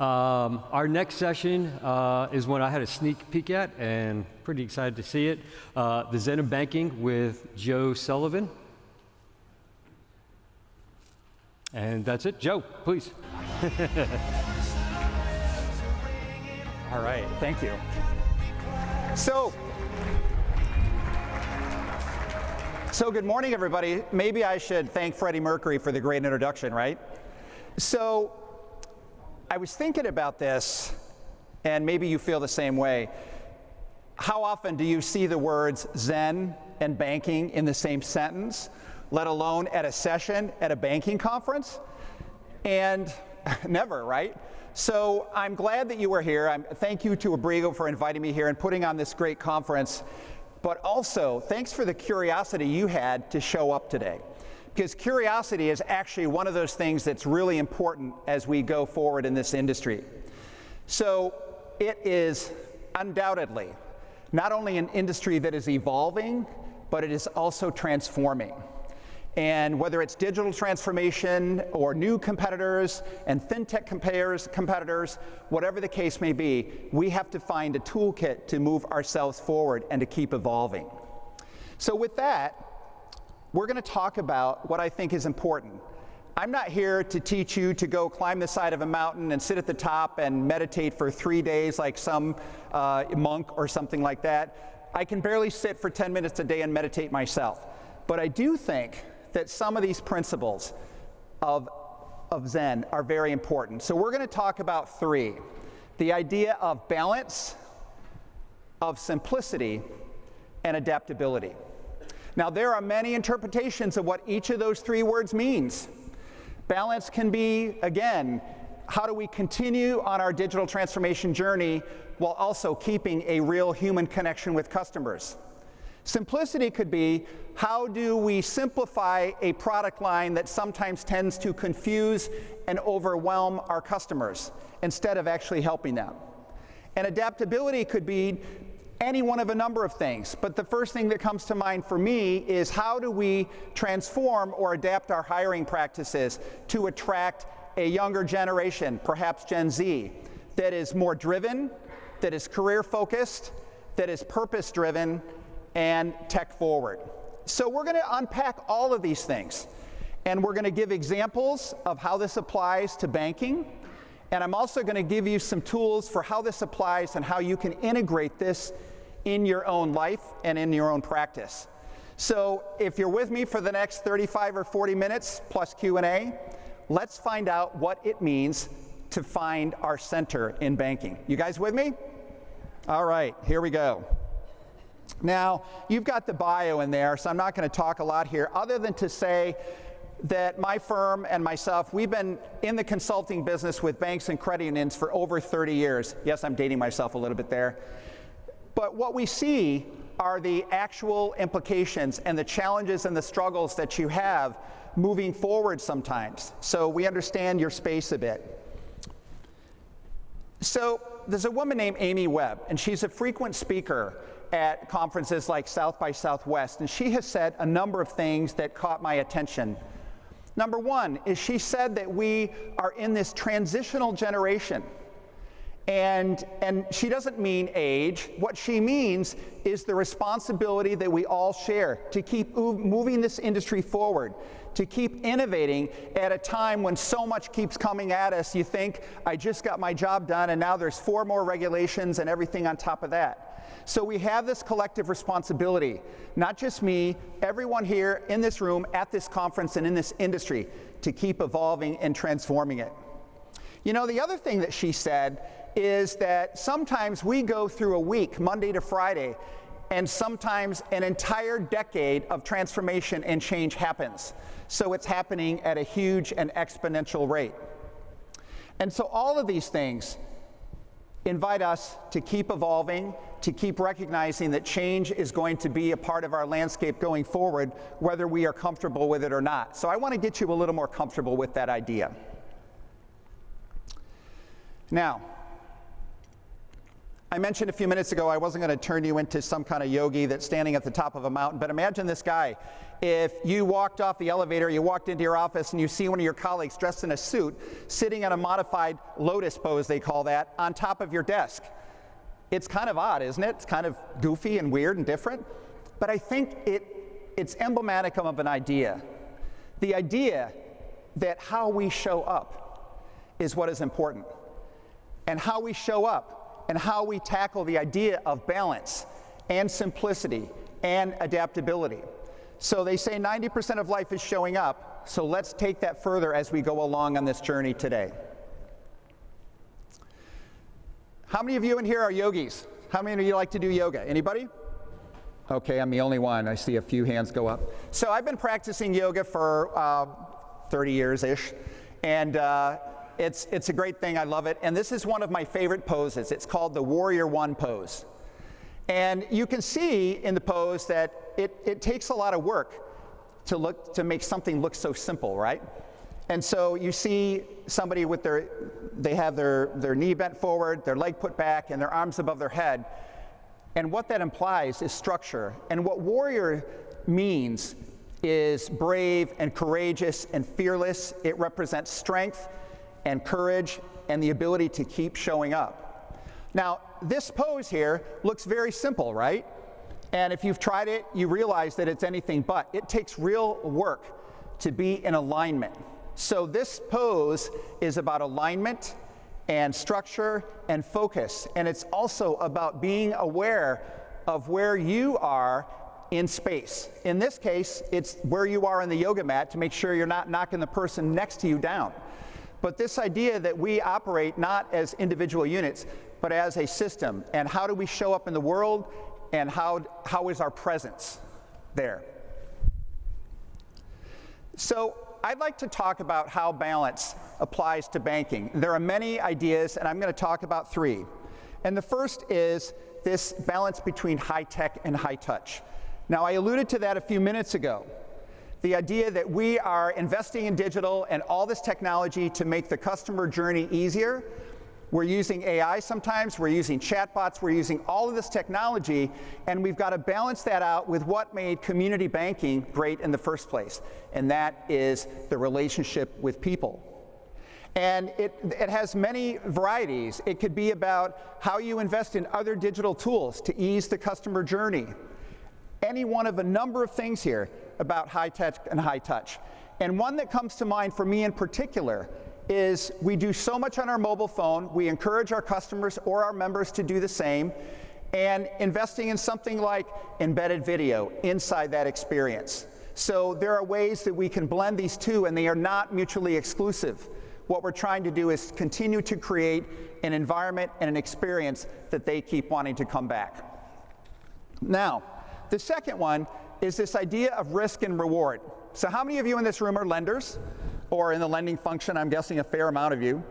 Our next session is one I had a sneak peek at and pretty excited to see it. The Zen of Banking with Joe Sullivan. And that's it. Joe, please. All right, thank you. So good morning, everybody. Maybe I should thank Freddie Mercury for the great introduction, right? So I was thinking about this, and maybe you feel the same way. How often do you see the words Zen and banking in the same sentence, let alone at a session at a banking conference? And never, right? So I'm glad that you were here. Thank you to Abrigo for inviting me here and putting on this great conference. But also, thanks for the curiosity you had to show up today. Because curiosity is actually one of those things that's really important as we go forward in this industry. So it is undoubtedly not only an industry that is evolving, but it is also transforming. And whether it's digital transformation or new competitors and fintech competitors, whatever the case may be, we have to find a toolkit to move ourselves forward and to keep evolving. So with that, we're going to talk about what I think is important. I'm not here to teach you to go climb the side of a mountain and sit at the top and meditate for 3 days like some monk or something like that. I can barely sit for 10 minutes a day and meditate myself. But I do think that some of these principles of Zen are very important. So we're going to talk about 3. The idea of balance, of simplicity, and adaptability. Now, there are many interpretations of what each of those 3 words means. Balance can be, again, how do we continue on our digital transformation journey while also keeping a real human connection with customers? Simplicity could be, how do we simplify a product line that sometimes tends to confuse and overwhelm our customers instead of actually helping them? And adaptability could be any one of a number of things, but the first thing that comes to mind for me is, how do we transform or adapt our hiring practices to attract a younger generation, perhaps Gen Z, that is more driven, that is career focused, that is purpose driven, and tech forward. So we're going to unpack all of these things, and we're going to give examples of how this applies to banking, and I'm also going to give you some tools for how this applies and how you can integrate this in your own life and in your own practice. So if you're with me for the next 35 or 40 minutes plus Q&A, let's find out what it means to find our center in banking. You guys with me? All right, here we go. Now, you've got the bio in there, so I'm not going to talk a lot here, other than to say that my firm and myself, we've been in the consulting business with banks and credit unions for over 30 years. Yes, I'm dating myself a little bit there. But what we see are the actual implications and the challenges and the struggles that you have moving forward sometimes. So we understand your space a bit. So there's a woman named Amy Webb, and she's a frequent speaker at conferences like South by Southwest, and she has said a number of things that caught my attention. Number one is, she said that we are in this transitional generation. And she doesn't mean age. What she means is the responsibility that we all share to keep moving this industry forward, to keep innovating at a time when so much keeps coming at us. You think, I just got my job done, and now there's 4 more regulations and everything on top of that. So we have this collective responsibility, not just me, everyone here in this room, at this conference, and in this industry, to keep evolving and transforming it. You know, the other thing that she said is that sometimes we go through a week, Monday to Friday, and sometimes an entire decade of transformation and change happens. So it's happening at a huge and exponential rate. And so all of these things invite us to keep evolving, to keep recognizing that change is going to be a part of our landscape going forward, whether we are comfortable with it or not. So I want to get you a little more comfortable with that idea. Now, I mentioned a few minutes ago I wasn't going to turn you into some kind of yogi that's standing at the top of a mountain, but imagine this guy. If you walked off the elevator, you walked into your office, and you see one of your colleagues dressed in a suit, sitting in a modified lotus pose, they call that, on top of your desk. It's kind of odd, isn't it? It's kind of goofy and weird and different, but I think it's emblematic of an idea. The idea that how we show up is what is important. And how we show up and how we tackle the idea of balance and simplicity and adaptability. So they say 90% of life is showing up, so let's take that further as we go along on this journey today. How many of you in here are yogis? How many of you like to do yoga? Anybody? Okay, I'm the only one. I see a few hands go up. So I've been practicing yoga for 30 years-ish, and it's a great thing. I love it. And this is one of my favorite poses. It's called the Warrior One pose. And you can see in the pose that it takes a lot of work to make something look so simple, right? And so you see somebody with they have their knee bent forward, their leg put back, and their arms above their head. And what that implies is structure. And what warrior means is brave and courageous and fearless. It represents strength and courage and the ability to keep showing up. Now, this pose here looks very simple, right? And if you've tried it, you realize that it's anything but. It takes real work to be in alignment. So this pose is about alignment and structure and focus. And it's also about being aware of where you are in space. In this case, it's where you are on the yoga mat to make sure you're not knocking the person next to you down. But this idea that we operate not as individual units, but as a system, and how do we show up in the world, and how is our presence there? So I'd like to talk about how balance applies to banking. There are many ideas, and I'm going to talk about three. And the first is this balance between high tech and high touch. Now, I alluded to that a few minutes ago. The idea that we are investing in digital and all this technology to make the customer journey easier. We're using AI sometimes, we're using chatbots, we're using all of this technology, and we've got to balance that out with what made community banking great in the first place, and that is the relationship with people. And it has many varieties. It could be about how you invest in other digital tools to ease the customer journey. Any one of a number of things here about high tech and high touch. And one that comes to mind for me in particular is we do so much on our mobile phone. We encourage our customers or our members to do the same, and investing in something like embedded video inside that experience. So there are ways that we can blend these two, and they are not mutually exclusive. What we're trying to do is continue to create an environment and an experience that they keep wanting to come back. Now, the second one is this idea of risk and reward. So how many of you in this room are lenders, or in the lending function? I'm guessing a fair amount of you.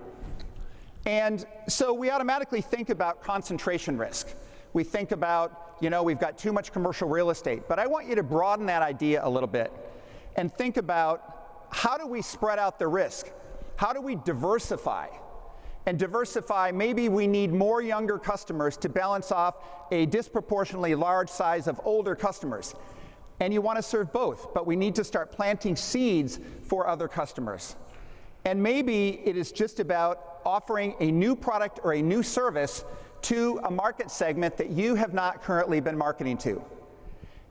And so we automatically think about concentration risk. We think about, we've got too much commercial real estate. But I want you to broaden that idea a little bit and think about, how do we spread out the risk? How do we diversify? And diversify, maybe we need more younger customers to balance off a disproportionately large size of older customers. And you want to serve both, but we need to start planting seeds for other customers. And maybe it is just about offering a new product or a new service to a market segment that you have not currently been marketing to.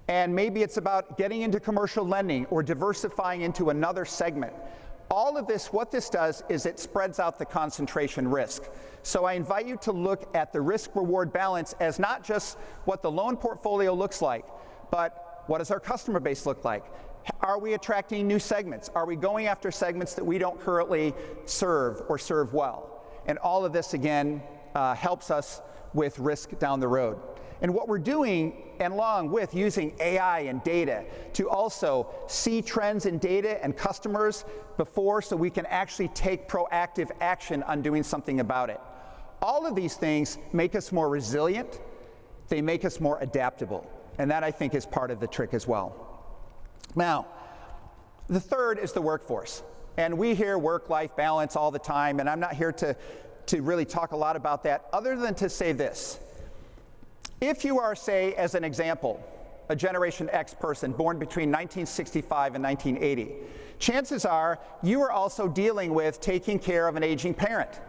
And maybe it's about getting into commercial lending or diversifying into another segment. All of this, what this does is it spreads out the concentration risk. So I invite you to look at the risk-reward balance as not just what the loan portfolio looks like, but what does our customer base look like? Are we attracting new segments? Are we going after segments that we don't currently serve or serve well? And all of this, again, helps us with risk down the road. And what we're doing, and along with using AI and data to also see trends in data and customers before, so we can actually take proactive action on doing something about it. All of these things make us more resilient. They make us more adaptable. And that, I think, is part of the trick as well. Now, the third is the workforce. And we hear work-life balance all the time, and I'm not here to really talk a lot about that, other than to say this. If you are, say, as an example, a Generation X person born between 1965 and 1980, chances are you are also dealing with taking care of an aging parent.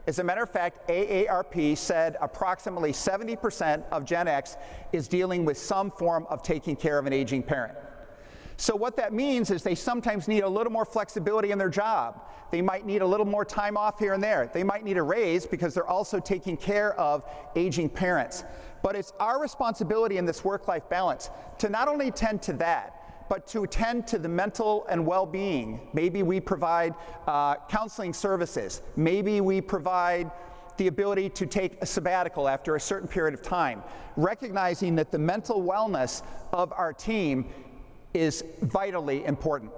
As a matter of fact, AARP said approximately 70% of Gen X is dealing with some form of taking care of an aging parent. So what that means is they sometimes need a little more flexibility in their job. They might need a little more time off here and there. They might need a raise because they're also taking care of aging parents. But it's our responsibility in this work-life balance to not only tend to that, but to attend to the mental and well-being. Maybe we provide counseling services. Maybe we provide the ability to take a sabbatical after a certain period of time, recognizing that the mental wellness of our team is vitally important.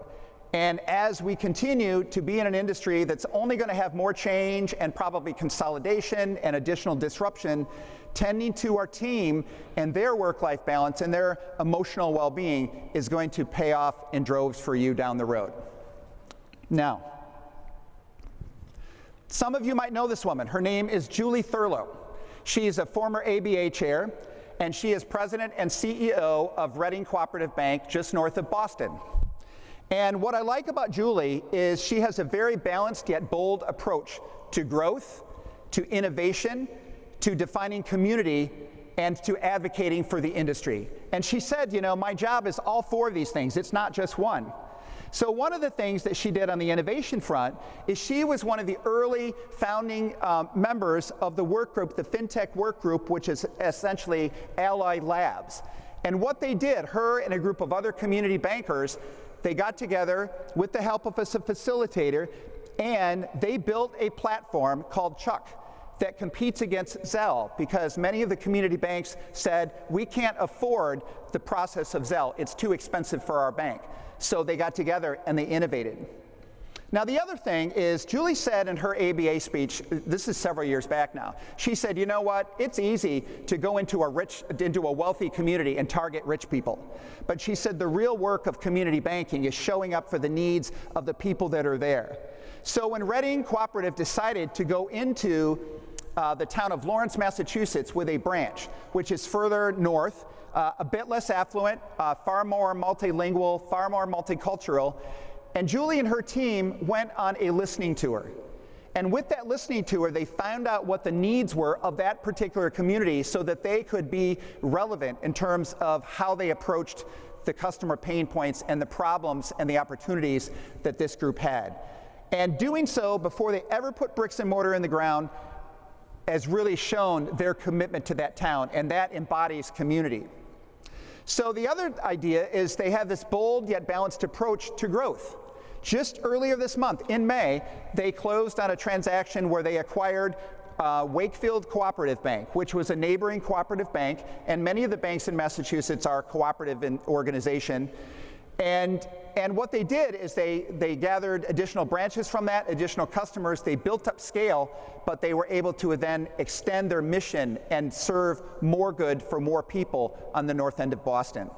And as we continue to be in an industry that's only going to have more change and probably consolidation and additional disruption, tending to our team and their work-life balance and their emotional well-being is going to pay off in droves for you down the road. Now, some of you might know this woman. Her name is Julie Thurlow. She is a former ABA chair, and she is president and CEO of Reading Cooperative Bank just north of Boston. And what I like about Julie is she has a very balanced yet bold approach to growth, to innovation, to defining community, and to advocating for the industry. And she said, you know, my job is all four of these things. It's not just one. So one of the things that she did on the innovation front is she was one of the early founding members of the work group, the FinTech work group, which is essentially Ally Labs. And what they did, her and a group of other community bankers, they got together with the help of a facilitator, and they built a platform called Chuck that competes against Zelle, because many of the community banks said, we can't afford the process of Zelle. It's too expensive for our bank. So they got together and they innovated. Now the other thing is, Julie said in her ABA speech, this is several years back now, she said, you know what, it's easy to go into a wealthy community and target rich people. But she said the real work of community banking is showing up for the needs of the people that are there. So when Reading Cooperative decided to go into the town of Lawrence, Massachusetts with a branch, which is further north, a bit less affluent, far more multilingual, far more multicultural, and Julie and her team went on a listening tour. And with that listening tour, they found out what the needs were of that particular community so that they could be relevant in terms of how they approached the customer pain points and the problems and the opportunities that this group had. And doing so before they ever put bricks and mortar in the ground has really shown their commitment to that town, and that embodies community. So the other idea is they have this bold yet balanced approach to growth. Just earlier this month, in May, they closed on a transaction where they acquired Wakefield Cooperative Bank, which was a neighboring cooperative bank, and many of the banks in Massachusetts are cooperative in organization. And what they did is they gathered additional branches from that, additional customers, they built up scale, but they were able to then extend their mission and serve more good for more people on the north end of Boston.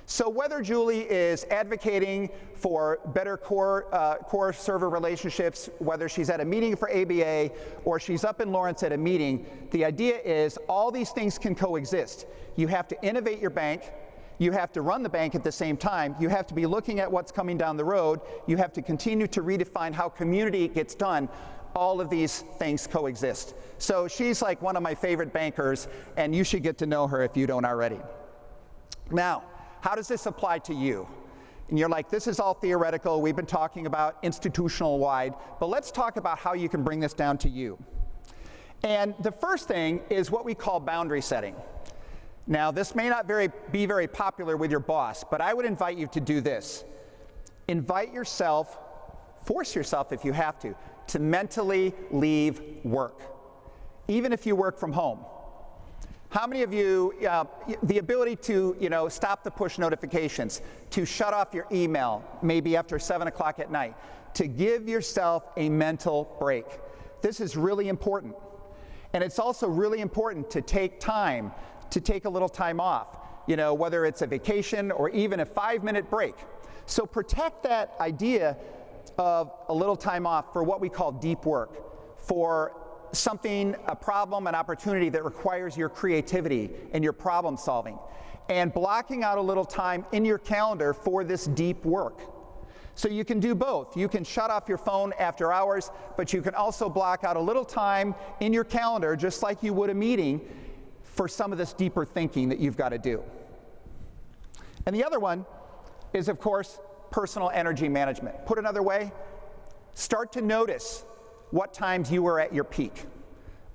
So whether Julie is advocating for better core server relationships, whether she's at a meeting for ABA or she's up in Lawrence at a meeting, the idea is all these things can coexist. You have to innovate your bank. You have to run the bank at the same time. You have to be looking at what's coming down the road. You have to continue to redefine how community gets done. All of these things coexist. So she's like one of my favorite bankers, and you should get to know her if you don't already. Now, how does this apply to you? And you're like, this is all theoretical. We've been talking about institutional wide, but let's talk about how you can bring this down to you. And the first thing is what we call boundary setting. Now, this may not be very popular with your boss, but I would invite you to do this. Invite yourself, force yourself if you have to mentally leave work, even if you work from home. How many of you, the ability to, stop the push notifications, to shut off your email, maybe after 7 o'clock at night, to give yourself a mental break. This is really important. And it's also really important to take time, to take a little time off, whether it's a vacation or even a 5-minute break. So protect that idea of a little time off for what we call deep work, for something, a problem, an opportunity that requires your creativity and your problem solving, and blocking out a little time in your calendar for this deep work. So you can do both. You can shut off your phone after hours, but you can also block out a little time in your calendar, just like you would a meeting, for some of this deeper thinking that you've got to do. And the other one is, of course, personal energy management. Put another way, start to notice what times you were at your peak.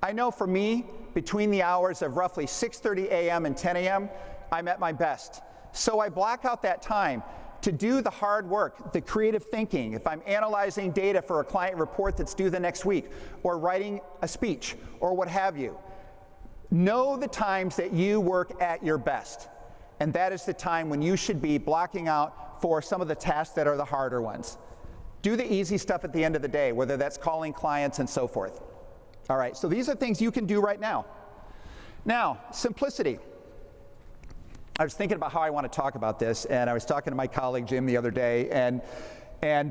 I know for me, between the hours of roughly 6:30 a.m. and 10 a.m., I'm at my best. So I block out that time to do the hard work, the creative thinking. If I'm analyzing data for a client report that's due the next week, or writing a speech, or what have you, know the times that you work at your best. And that is the time when you should be blocking out for some of the tasks that are the harder ones. Do the easy stuff at the end of the day, whether that's calling clients and so forth. All right, so these are things you can do right now. Now, simplicity. I was thinking about how I want to talk about this, and I was talking to my colleague Jim the other day, and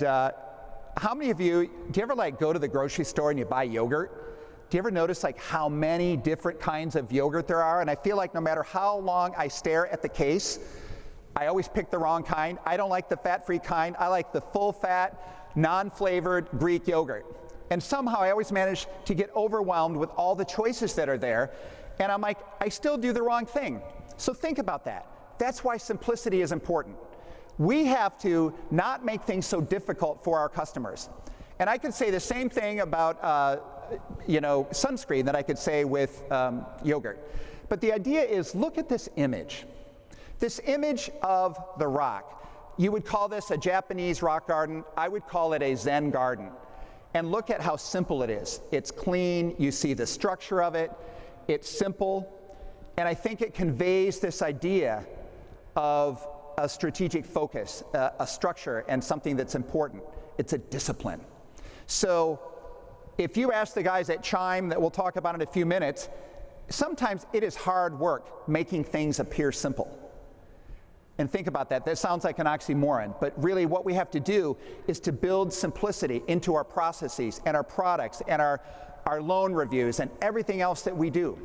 how many of you, do you ever like go to the grocery store and you buy yogurt? Do you ever notice like how many different kinds of yogurt there are? And I feel like no matter how long I stare at the case, I always pick the wrong kind. I don't like the fat-free kind. I like the full-fat, non-flavored Greek yogurt. And somehow I always manage to get overwhelmed with all the choices that are there, and I'm like, I still do the wrong thing. So think about that. That's why simplicity is important. We have to not make things so difficult for our customers. And I could say the same thing about sunscreen that I could say with yogurt. But the idea is, look at this image. This image of the rock. You would call this a Japanese rock garden. I would call it a Zen garden. And look at how simple it is. It's clean. You see the structure of it. It's simple. And I think it conveys this idea of a strategic focus, a structure, and something that's important. It's a discipline. So if you ask the guys at Chime, that we'll talk about in a few minutes, sometimes it is hard work making things appear simple. And think about that. That sounds like an oxymoron, but really what we have to do is to build simplicity into our processes and our products and our loan reviews and everything else that we do.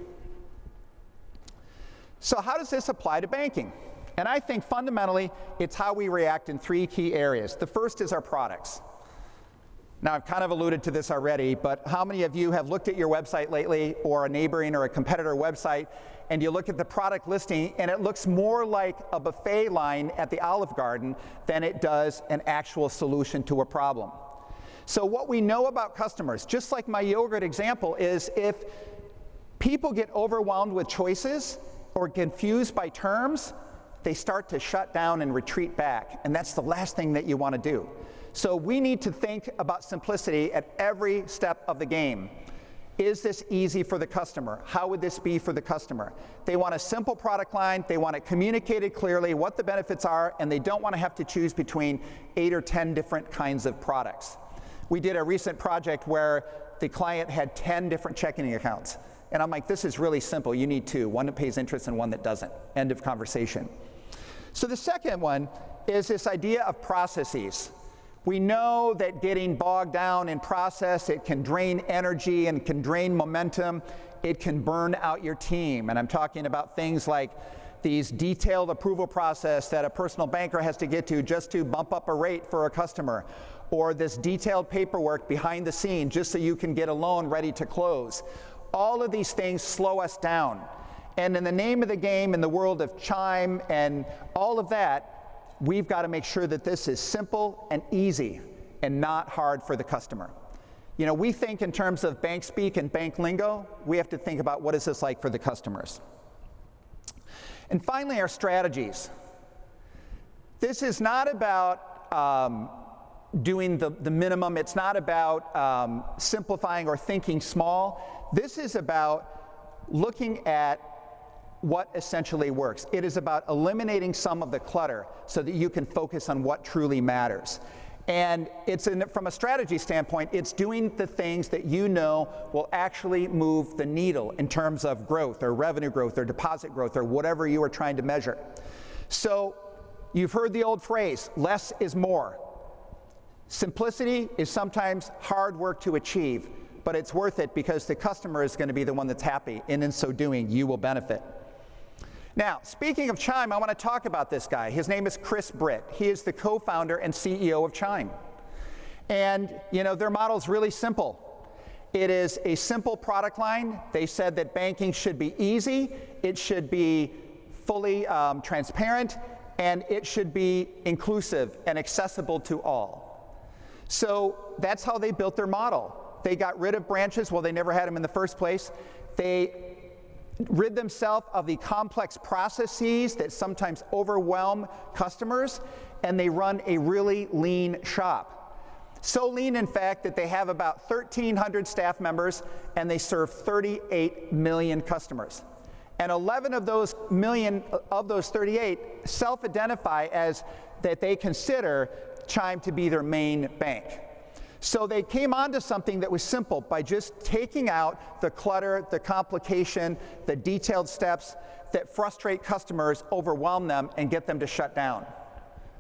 So how does this apply to banking? And I think fundamentally it's how we react in three key areas. The first is our products. Now, I've kind of alluded to this already, but how many of you have looked at your website lately, or a neighboring or a competitor website, and you look at the product listing and it looks more like a buffet line at the Olive Garden than it does an actual solution to a problem? So what we know about customers, just like my yogurt example, is if people get overwhelmed with choices or confused by terms, they start to shut down and retreat back, and that's the last thing that you want to do. So we need to think about simplicity at every step of the game. Is this easy for the customer? How would this be for the customer? They want a simple product line, they want it communicated clearly what the benefits are, and they don't want to have to choose between 8 or 10 different kinds of products. We did a recent project where the client had 10 different checking accounts. And I'm like, this is really simple. You need two, one that pays interest and one that doesn't. End of conversation. So the second one is this idea of processes. We know that getting bogged down in process, it can drain energy and can drain momentum. It can burn out your team. And I'm talking about things like these detailed approval process that a personal banker has to get to just to bump up a rate for a customer, or this detailed paperwork behind the scene just so you can get a loan ready to close. All of these things slow us down. And in the name of the game, in the world of Chime and all of that, we've got to make sure that this is simple and easy and not hard for the customer. You know, we think in terms of bank speak and bank lingo. We have to think about what is this like for the customers. And finally, our strategies. This is not about doing the minimum. It's not about simplifying or thinking small. This is about looking at what essentially works. It is about eliminating some of the clutter so that you can focus on what truly matters. And from a strategy standpoint, it's doing the things that you know will actually move the needle in terms of growth or revenue growth or deposit growth or whatever you are trying to measure. So you've heard the old phrase, less is more. Simplicity is sometimes hard work to achieve, but it's worth it because the customer is going to be the one that's happy, and in so doing, you will benefit. Now, speaking of Chime, I want to talk about this guy. His name is Chris Britt. He is the co-founder and CEO of Chime. And, you know, their model is really simple. It is a simple product line. They said that banking should be easy, it should be fully transparent, and it should be inclusive and accessible to all. So that's how they built their model. They got rid of branches. Well, they never had them in the first place. They rid themselves of the complex processes that sometimes overwhelm customers, and they run a really lean shop. So lean, in fact, that they have about 1,300 staff members, and they serve 38 million customers. And 11 of those million, of those 38, self-identify as that they consider Chime to be their main bank. So they came onto something that was simple by just taking out the clutter, the complication, the detailed steps that frustrate customers, overwhelm them, and get them to shut down.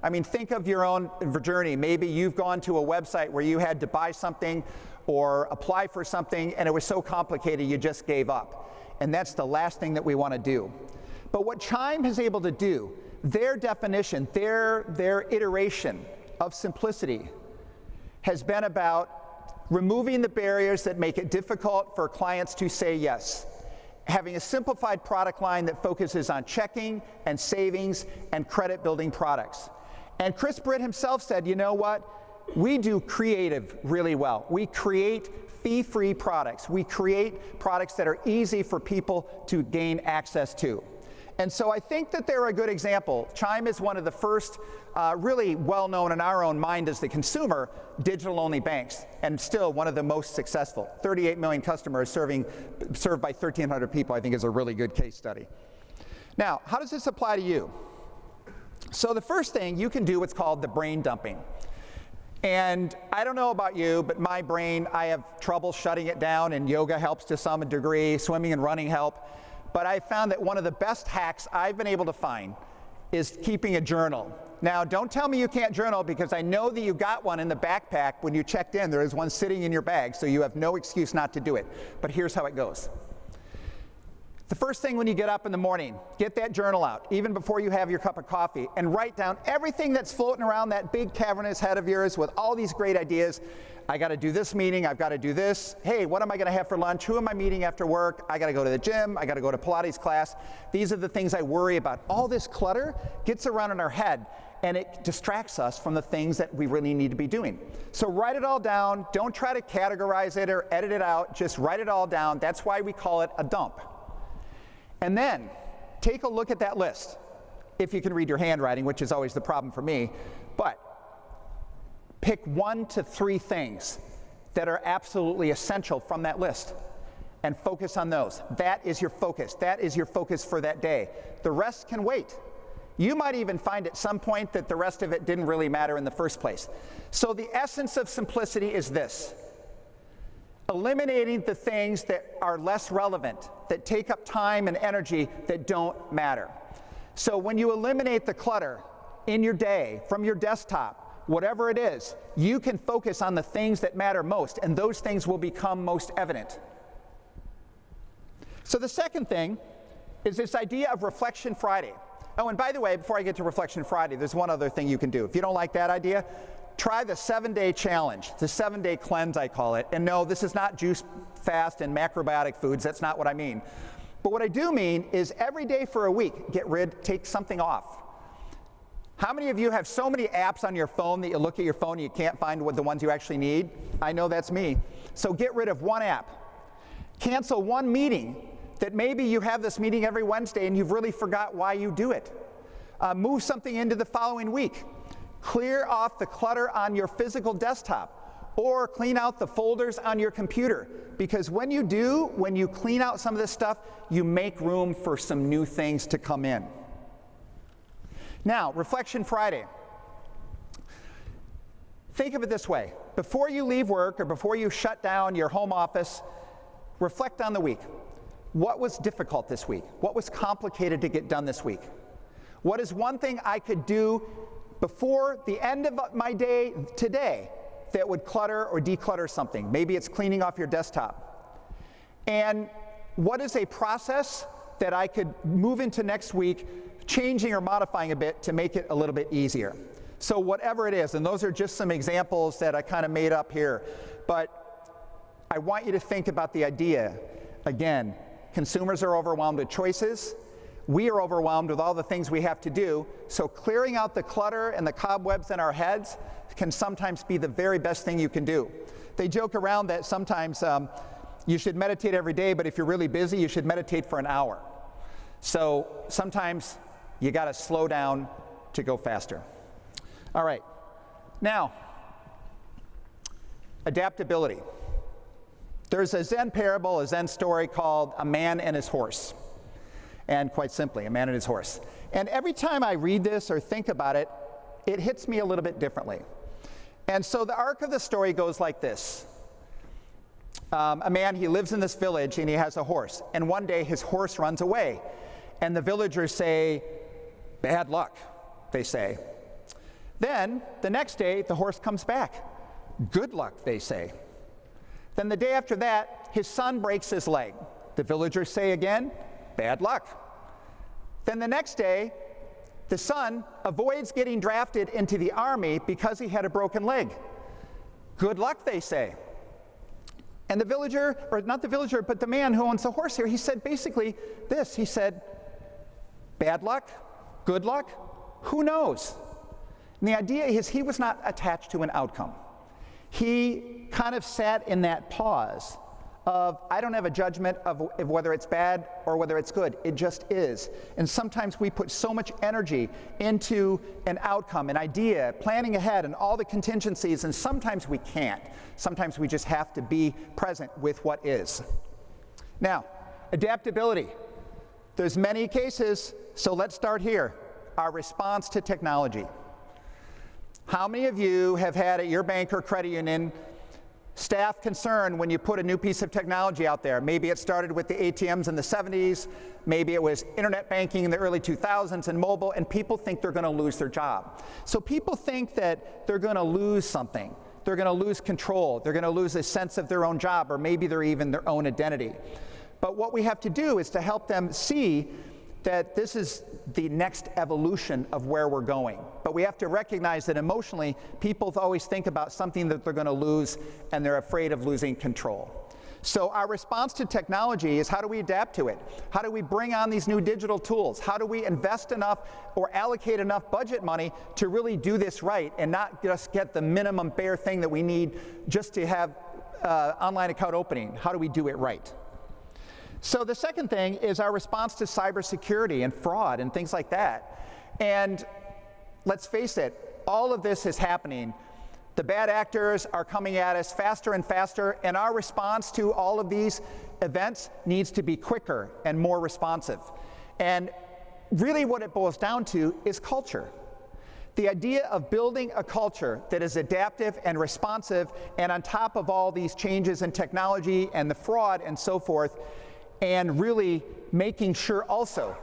I mean, think of your own journey. Maybe you've gone to a website where you had to buy something or apply for something, and it was so complicated you just gave up. And that's the last thing that we want to do. But what Chime is able to do, their definition, their iteration of simplicity has been about removing the barriers that make it difficult for clients to say yes. Having a simplified product line that focuses on checking and savings and credit building products. And Chris Britt himself said, you know what? We do creative really well. We create fee-free products. We create products that are easy for people to gain access to. And so I think that they're a good example. Chime is one of the first really well-known in our own mind as the consumer digital-only banks, and still one of the most successful. 38 million customers served by 1,300 people, I think, is a really good case study. Now, how does this apply to you? So the first thing, you can do what's called the brain dumping. And I don't know about you, but my brain, I have trouble shutting it down, and yoga helps to some degree, swimming and running help. But I found that one of the best hacks I've been able to find is keeping a journal. Now, don't tell me you can't journal, because I know that you got one in the backpack when you checked in. There is one sitting in your bag, so you have no excuse not to do it. But here's how it goes. The first thing when you get up in the morning, get that journal out, even before you have your cup of coffee, and write down everything that's floating around that big cavernous head of yours with all these great ideas. I got to do this meeting, I've got to do this. Hey, what am I going to have for lunch? Who am I meeting after work? I got to go to the gym, I got to go to Pilates class. These are the things I worry about. All this clutter gets around in our head, and it distracts us from the things that we really need to be doing. So write it all down. Don't try to categorize it or edit it out. Just write it all down. That's why we call it a dump. And then take a look at that list, if you can read your handwriting, which is always the problem for me. But pick 1 to 3 things that are absolutely essential from that list and focus on those. That is your focus. That is your focus for that day. The rest can wait. You might even find at some point that the rest of it didn't really matter in the first place. So the essence of simplicity is this: eliminating the things that are less relevant, that take up time and energy, that don't matter. So when you eliminate the clutter in your day, from your desktop, whatever it is, you can focus on the things that matter most, and those things will become most evident. So the second thing is this idea of Reflection Friday. Oh, and by the way, before I get to Reflection Friday, there's one other thing you can do. If you don't like that idea, try the 7-day challenge, the 7-day cleanse, I call it. And no, this is not juice fast and macrobiotic foods. That's not what I mean. But what I do mean is every day for a week, take something off. How many of you have so many apps on your phone that you look at your phone and you can't find the ones you actually need? I know that's me. So get rid of one app. Cancel one meeting that maybe you have this meeting every Wednesday and you've really forgot why you do it. Move something into the following week. Clear off the clutter on your physical desktop, or clean out the folders on your computer. Because when you clean out some of this stuff, you make room for some new things to come in. Now, Reflection Friday. Think of it this way. Before you leave work or before you shut down your home office, reflect on the week. What was difficult this week? What was complicated to get done this week? What is one thing I could do before the end of my day today that would clutter or declutter something. Maybe it's cleaning off your desktop. And what is a process that I could move into next week, changing or modifying a bit to make it a little bit easier? So whatever it is, and those are just some examples that I kind of made up here, but I want you to think about the idea. Again, consumers are overwhelmed with choices. We are overwhelmed with all the things we have to do, so clearing out the clutter and the cobwebs in our heads can sometimes be the very best thing you can do. They joke around that sometimes you should meditate every day, but if you're really busy, you should meditate for an hour. So sometimes you got to slow down to go faster. All right, now, adaptability. There's a Zen parable, a Zen story called A Man and His Horse. And quite simply, a man and his horse. And every time I read this or think about it, it hits me a little bit differently. And so the arc of the story goes like this. A man, he lives in this village and he has a horse. And one day his horse runs away. And the villagers say, bad luck, they say. Then, the next day, the horse comes back. Good luck, they say. Then the day after that, his son breaks his leg. The villagers say again, bad luck. Then the next day, the son avoids getting drafted into the army because he had a broken leg. Good luck, they say. And the villager, or not the villager, but the man who owns the horse here, he said basically this. He said, bad luck, good luck, who knows? And the idea is he was not attached to an outcome. He kind of sat in that pause of, I don't have a judgment of whether it's bad or whether it's good. It just is. And sometimes we put so much energy into an outcome, an idea, planning ahead, and all the contingencies, and sometimes we can't. Sometimes we just have to be present with what is. Now, adaptability. There's many cases, so let's start here. Our response to technology. How many of you have had at your bank or credit union staff concern when you put a new piece of technology out there? Maybe it started with the ATMs in the 70s, maybe it was internet banking in the early 2000s and mobile, and people think they're going to lose their job. So people think that they're going to lose something. They're going to lose control. They're going to lose a sense of their own job, or maybe they're even their own identity. But what we have to do is to help them see that this is the next evolution of where we're going. But we have to recognize that emotionally, people always think about something that they're going to lose, and they're afraid of losing control. So our response to technology is, how do we adapt to it? How do we bring on these new digital tools? How do we invest enough or allocate enough budget money to really do this right and not just get the minimum bare thing that we need just to have online account opening? How do we do it right? So the second thing is our response to cybersecurity and fraud and things like that. And let's face it, all of this is happening. The bad actors are coming at us faster and faster, and our response to all of these events needs to be quicker and more responsive. And really what it boils down to is culture. The idea of building a culture that is adaptive and responsive, and on top of all these changes in technology and the fraud and so forth, and really making sure also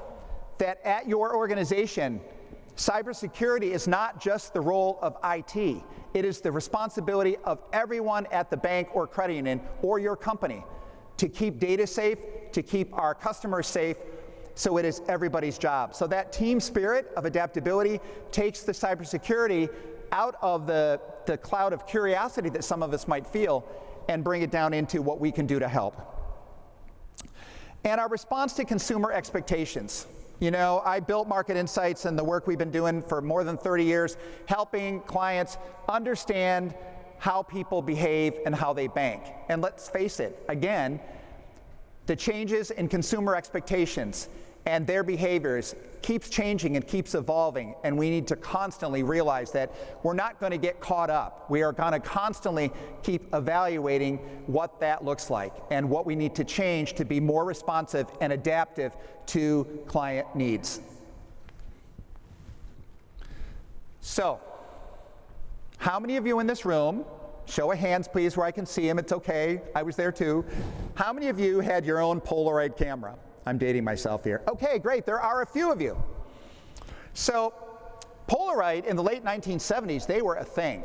that at your organization, cybersecurity is not just the role of IT. It is the responsibility of everyone at the bank or credit union or your company to keep data safe, to keep our customers safe, so it is everybody's job. So that team spirit of adaptability takes the cybersecurity out of the cloud of curiosity that some of us might feel and bring it down into what we can do to help. And our response to consumer expectations. You know, I built Market Insights and the work we've been doing for more than 30 years, helping clients understand how people behave and how they bank. And let's face it, again, the changes in consumer expectations and their behaviors keeps changing and keeps evolving, and we need to constantly realize that we're not going to get caught up. We are going to constantly keep evaluating what that looks like and what we need to change to be more responsive and adaptive to client needs. So, how many of you in this room, show of hands please where I can see them, it's okay, I was there too. How many of you had your own Polaroid camera? I'm dating myself here. Okay, great, there are a few of you. So, Polaroid in the late 1970s, they were a thing.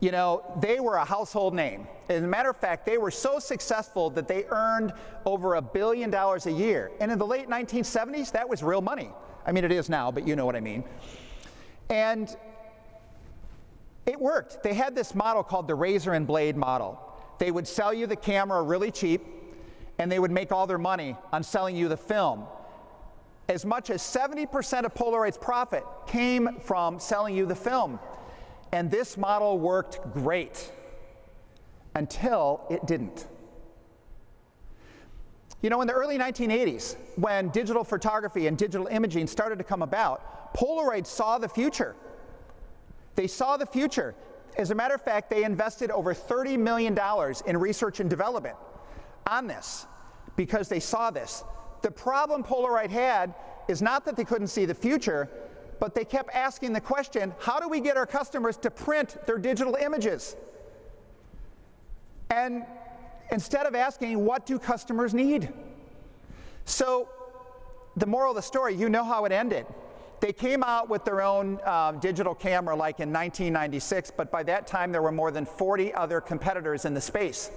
You know, they were a household name. As a matter of fact, they were so successful that they earned over $1 billion a year. And in the late 1970s, that was real money. I mean, it is now, but you know what I mean. And it worked. They had this model called the razor and blade model. They would sell you the camera really cheap, and they would make all their money on selling you the film. As much as 70% of Polaroid's profit came from selling you the film. And this model worked great until it didn't. You know, in the early 1980s, when digital photography and digital imaging started to come about, Polaroid saw the future. They saw the future. As a matter of fact, they invested over $30 million in research and development on this because they saw this. The problem Polaroid had is not that they couldn't see the future, but they kept asking the question, how do we get our customers to print their digital images? And instead of asking, what do customers need? So the moral of the story, you know how it ended. They came out with their own digital camera like in 1996, but by that time there were more than 40 other competitors in the space.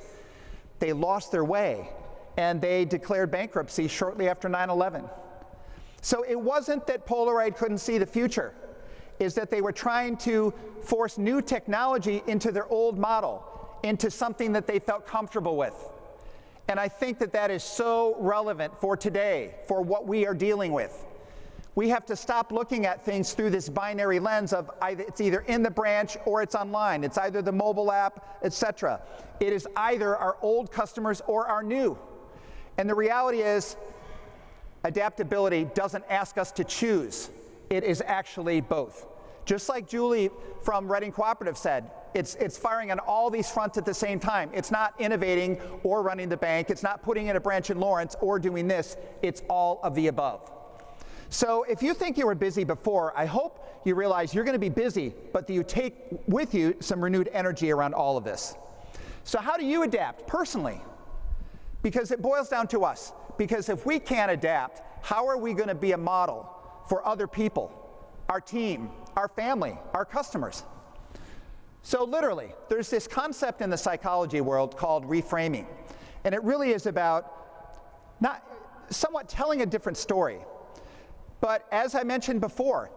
They lost their way, and they declared bankruptcy shortly after 9/11. So it wasn't that Polaroid couldn't see the future, is that they were trying to force new technology into their old model, into something that they felt comfortable with. And I think that that is so relevant for today, for what we are dealing with. We have to stop looking at things through this binary lens of it's either in the branch or it's online. It's either the mobile app, etc. It is either our old customers or our new. And the reality is, adaptability doesn't ask us to choose. It is actually both. Just like Julie from Reading Cooperative said, it's firing on all these fronts at the same time. It's not innovating or running the bank. It's not putting in a branch in Lawrence or doing this. It's all of the above. So if you think you were busy before, I hope you realize you're going to be busy, but that you take with you some renewed energy around all of this. So how do you adapt personally? Because it boils down to us. Because if we can't adapt, how are we going to be a model for other people, our team, our family, our customers? So literally, there's this concept in the psychology world called reframing. And it really is about somewhat telling a different story. But as I mentioned before,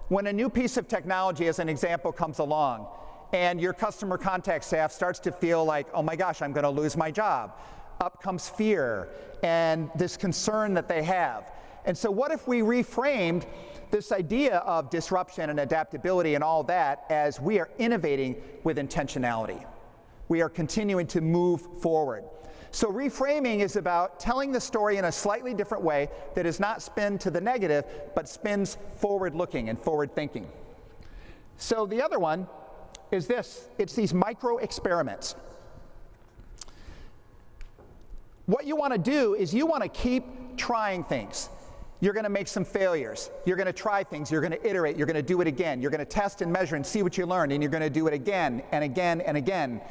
when a new piece of technology, as an example, comes along, and your customer contact staff starts to feel like, oh my gosh, I'm going to lose my job, up comes fear and this concern that they have. And so what if we reframed this idea of disruption and adaptability and all that as we are innovating with intentionality? We are continuing to move forward. So reframing is about telling the story in a slightly different way that is not spin to the negative, but spins forward-looking and forward-thinking. So the other one is this. It's these micro-experiments. What you want to do is you want to keep trying things. You're going to make some failures. You're going to try things. You're going to iterate. You're going to do it again. You're going to test and measure and see what you learned, and you're going to do it again and again and again.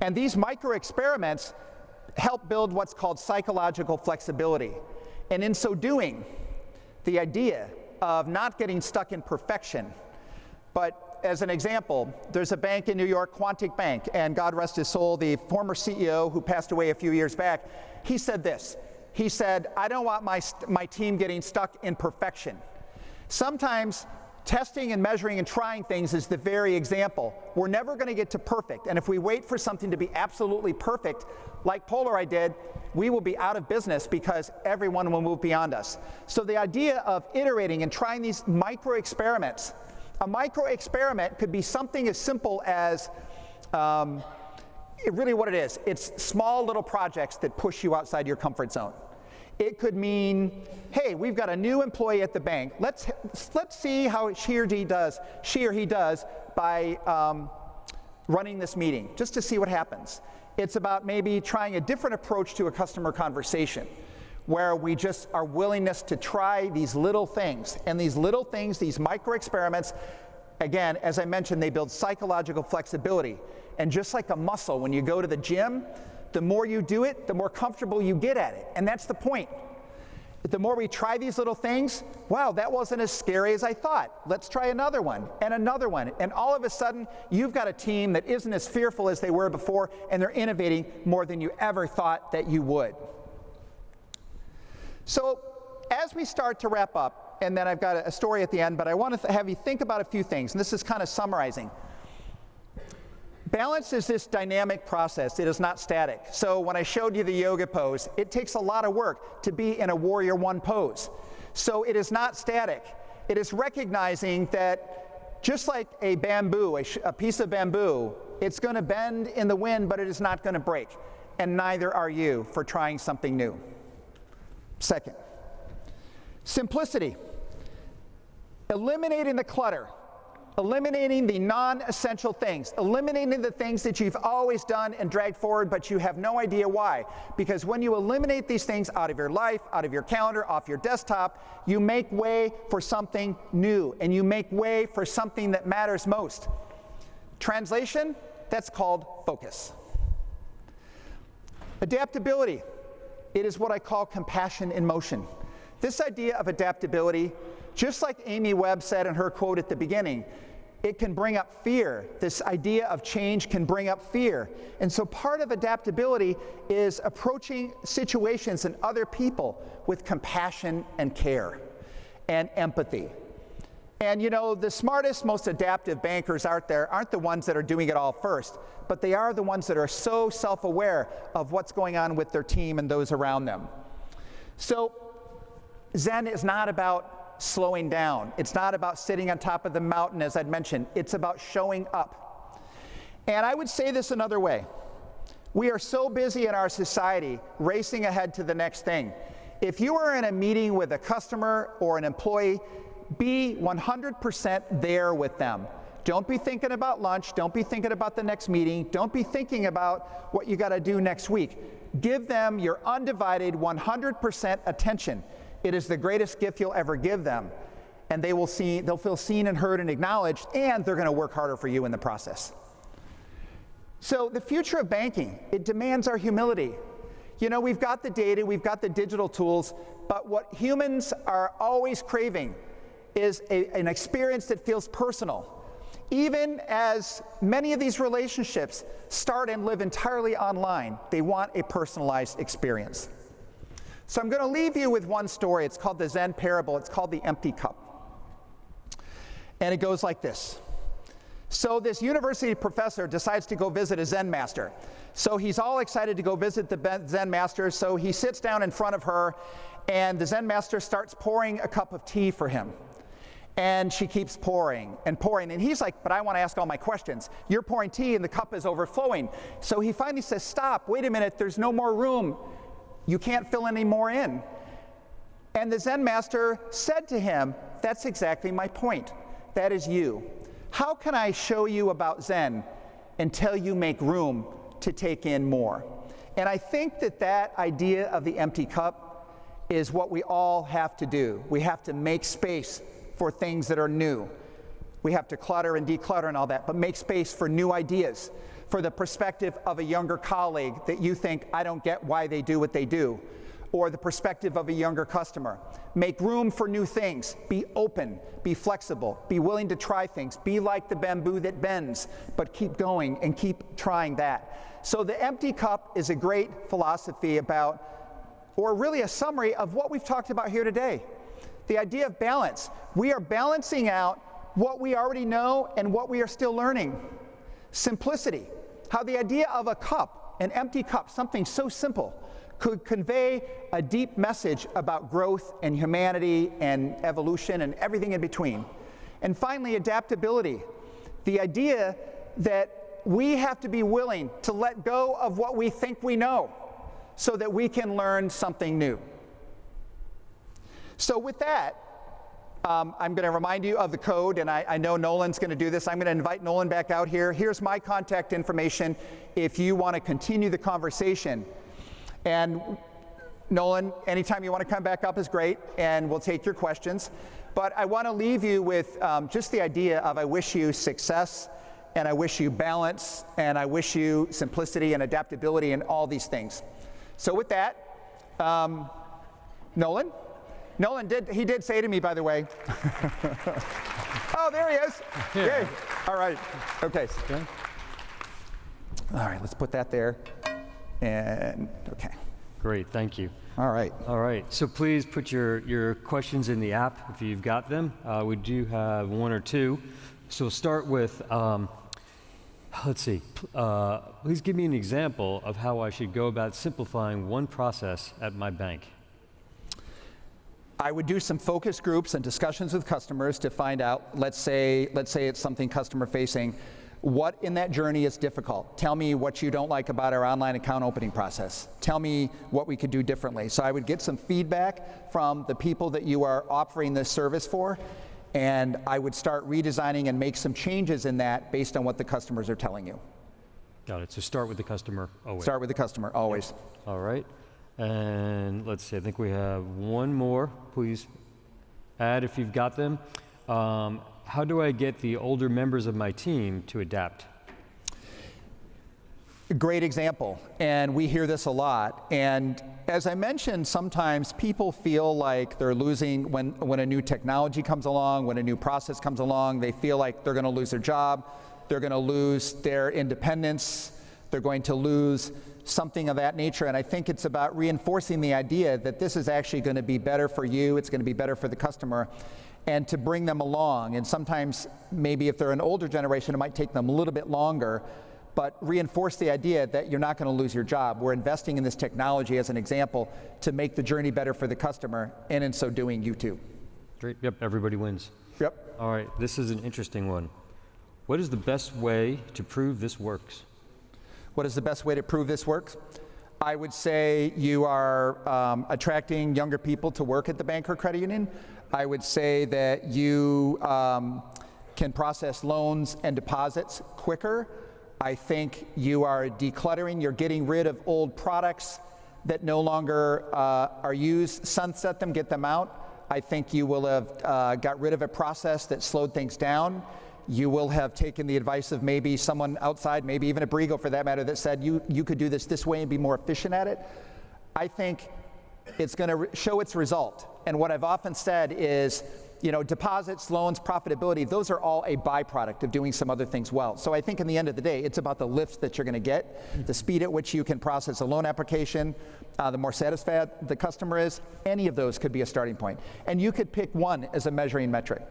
And these micro-experiments help build what's called psychological flexibility. And in so doing, the idea of not getting stuck in perfection. But as an example, there's a bank in New York, Quantic Bank, and God rest his soul, the former CEO who passed away a few years back, he said this. He said, I don't want my team getting stuck in perfection. Sometimes testing and measuring and trying things is the very example. We're never going to get to perfect, and if we wait for something to be absolutely perfect, like Polaroid did, we will be out of business because everyone will move beyond us. So the idea of iterating and trying these micro-experiments, a micro-experiment could be something as simple as, really what it is, it's small little projects that push you outside your comfort zone. It could mean, hey, we've got a new employee at the bank. Let's see how she or he does by running this meeting, just to see what happens. It's about maybe trying a different approach to a customer conversation, where we just our willingness to try these little things. And these little things, these micro experiments, again, as I mentioned, they build psychological flexibility. And just like a muscle, when you go to the gym, the more you do it, the more comfortable you get at it. And that's the point. The more we try these little things, wow, that wasn't as scary as I thought. Let's try another one, and all of a sudden, you've got a team that isn't as fearful as they were before, and they're innovating more than you ever thought that you would. So, as we start to wrap up, and then I've got a story at the end, but I want to have you think about a few things, and this is kind of summarizing. Balance is this dynamic process. It is not static. So when I showed you the yoga pose, it takes a lot of work to be in a warrior one pose. So it is not static. It is recognizing that just like a bamboo, a piece of bamboo, it's going to bend in the wind, but it is not going to break. And neither are you for trying something new. Second, simplicity. Eliminating the clutter. Eliminating the non-essential things, eliminating the things that you've always done and dragged forward, but you have no idea why. Because when you eliminate these things out of your life, out of your calendar, off your desktop, you make way for something new, and you make way for something that matters most. Translation, that's called focus. Adaptability, it is what I call compassion in motion. This idea of adaptability, just like Amy Webb said in her quote at the beginning, it can bring up fear. This idea of change can bring up fear. And so part of adaptability is approaching situations and other people with compassion and care and empathy. And you know, the smartest, most adaptive bankers out there aren't the ones that are doing it all first, but they are the ones that are so self-aware of what's going on with their team and those around them. So Zen is not about slowing down. It's not about sitting on top of the mountain, as I'd mentioned. It's about showing up. And I would say this another way. We are so busy in our society racing ahead to the next thing. If you are in a meeting with a customer or an employee, be 100% there with them. Don't be thinking about lunch. Don't be thinking about the next meeting. Don't be thinking about what you got to do next week. Give them your undivided 100% attention. It is the greatest gift you'll ever give them, and they'll feel seen and heard and acknowledged, and they're going to work harder for you in the process. So the future of banking, it demands our humility. You know, we've got the data, we've got the digital tools, but what humans are always craving is an experience that feels personal. Even as many of these relationships start and live entirely online, they want a personalized experience. So I'm going to leave you with one story. It's called the Zen parable. It's called the empty cup. And it goes like this. So this university professor decides to go visit a Zen master. So he's all excited to go visit the Zen master. So he sits down in front of her, and the Zen master starts pouring a cup of tea for him. And she keeps pouring and pouring. And he's like, but I want to ask all my questions. You're pouring tea and the cup is overflowing. So he finally says, stop, wait a minute, there's no more room. You can't fill any more in. And the Zen master said to him, that's exactly my point. That is you. How can I show you about Zen until you make room to take in more? And I think that that idea of the empty cup is what we all have to do. We have to make space for things that are new. We have to clutter and declutter and all that, but make space for new ideas, for the perspective of a younger colleague that you think, I don't get why they do what they do, or the perspective of a younger customer. Make room for new things. Be open, be flexible, be willing to try things. Be like the bamboo that bends, but keep going and keep trying that. So the empty cup is a great philosophy about, or really a summary of what we've talked about here today. The idea of balance. We are balancing out what we already know and what we are still learning. Simplicity. How the idea of a cup, an empty cup, something so simple, could convey a deep message about growth and humanity and evolution and everything in between. And finally, adaptability. The idea that we have to be willing to let go of what we think we know so that we can learn something new. So with that, I'm going to remind you of the code, and I know Nolan's going to do this. I'm going to invite Nolan back out here. Here's my contact information if you want to continue the conversation. And Nolan, anytime you want to come back up is great, and we'll take your questions. But I want to leave you with just the idea of I wish you success, and I wish you balance, and I wish you simplicity and adaptability and all these things. So with that, Nolan, Nolan did say to me, by the way. Oh, there he is. Yay. All right. Okay. All right, let's put that there. And, okay. Great, thank you. All right. All right, so please put your questions in the app if you've got them. We do have one or two. So we'll start with, let's see, please give me an example of how I should go about simplifying one process at my bank. I would do some focus groups and discussions with customers to find out, let's say it's something customer facing, what in that journey is difficult. Tell me what you don't like about our online account opening process. Tell me what we could do differently. So I would get some feedback from the people that you are offering this service for, and I would start redesigning and make some changes in that based on what the customers are telling you. Got it, so start with the customer always. Start with the customer, always. All right, and let's see, I think we have one more. Please add if you've got them. How do I get the older members of my team to adapt? Great example, and we hear this a lot. And as I mentioned, sometimes people feel like they're losing when a new technology comes along, when a new process comes along, they feel like they're going to lose their job, they're going to lose their independence, they're going to lose something of that nature. And I think it's about reinforcing the idea that this is actually going to be better for you, it's going to be better for the customer, and to bring them along. And sometimes, maybe if they're an older generation, it might take them a little bit longer, but reinforce the idea that you're not going to lose your job. We're investing in this technology as an example to make the journey better for the customer, and in so doing, you too. Great, yep, everybody wins. Yep. All right, this is an interesting one. What is the best way to prove this works? What is the best way to prove this works? I would say you are attracting younger people to work at the bank or credit union. I would say that you can process loans and deposits quicker. I think you are decluttering, you're getting rid of old products that no longer are used, sunset them, get them out. I think you will have got rid of a process that slowed things down. You will have taken the advice of maybe someone outside, maybe even Abrigo for that matter, that said you could do this way and be more efficient at it. I think it's going to show its result. And what I've often said is, deposits, loans, profitability, those are all a byproduct of doing some other things well. So I think in the end of the day, it's about the lift that you're going to get, the speed at which you can process a loan application, the more satisfied the customer is. Any of those could be a starting point. And you could pick one as a measuring metric.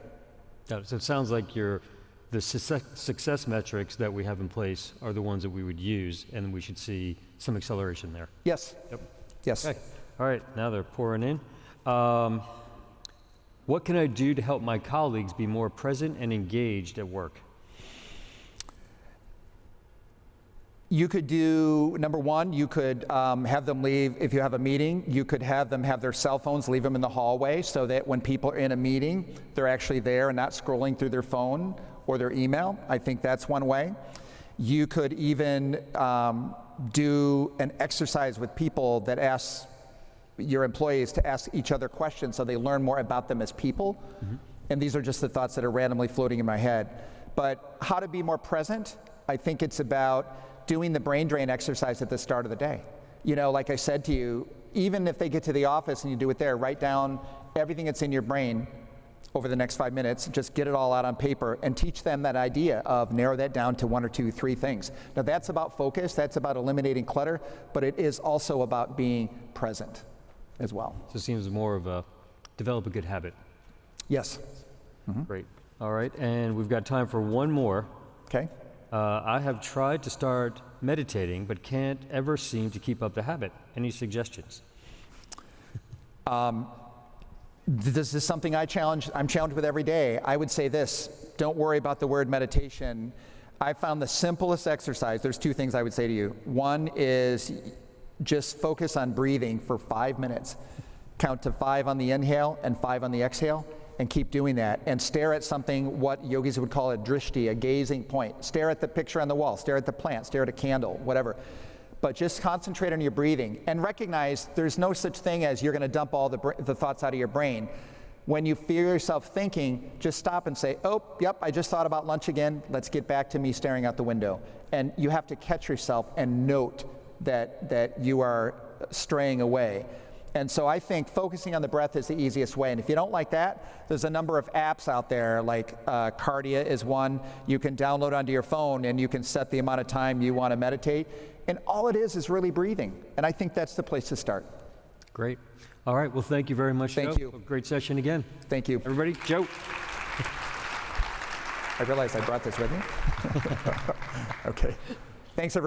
So it sounds like the success metrics that we have in place are the ones that we would use, and we should see some acceleration there. Yes. Yep. Yes. Okay. All right, now they're pouring in. What can I do to help my colleagues be more present and engaged at work? You could do, number one, you could have them leave, if you have a meeting, you could have them have their cell phones, leave them in the hallway so that when people are in a meeting, they're actually there and not scrolling through their phone or their email. I think that's one way. You could even do an exercise with people that asks your employees to ask each other questions so they learn more about them as people. Mm-hmm. And these are just the thoughts that are randomly floating in my head. But how to be more present, I think it's about doing the brain drain exercise at the start of the day. Like I said to you, even if they get to the office and you do it there, write down everything that's in your brain over the next 5 minutes, just get it all out on paper and teach them that idea of narrow that down to 1 or 2, 3 things. Now that's about focus, that's about eliminating clutter, but it is also about being present as well. So it seems more of a develop a good habit. Yes. Mm-hmm. Great. All right, and we've got time for one more. Okay. I have tried to start meditating, but can't ever seem to keep up the habit. Any suggestions? This is something I'm challenged with every day. I would say this, don't worry about the word meditation. I found the simplest exercise, there's 2 things I would say to you. One is just focus on breathing for 5 minutes. Count to 5 on the inhale and 5 on the exhale, and keep doing that. And stare at something, what yogis would call a drishti, a gazing point. Stare at the picture on the wall, stare at the plant, stare at a candle, whatever. But just concentrate on your breathing and recognize there's no such thing as you're going to dump all the thoughts out of your brain. When you feel yourself thinking, just stop and say, oh, yep, I just thought about lunch again. Let's get back to me staring out the window. And you have to catch yourself and note that you are straying away. And so I think focusing on the breath is the easiest way. And if you don't like that, there's a number of apps out there, like Cardia is one you can download onto your phone, and you can set the amount of time you want to meditate. And all it is really breathing. And I think that's the place to start. Great. All right. Well, thank you very much, Joe. Thank you. A great session again. Thank you. Everybody, Joe. I realized I brought this with me. Okay. Thanks, everybody.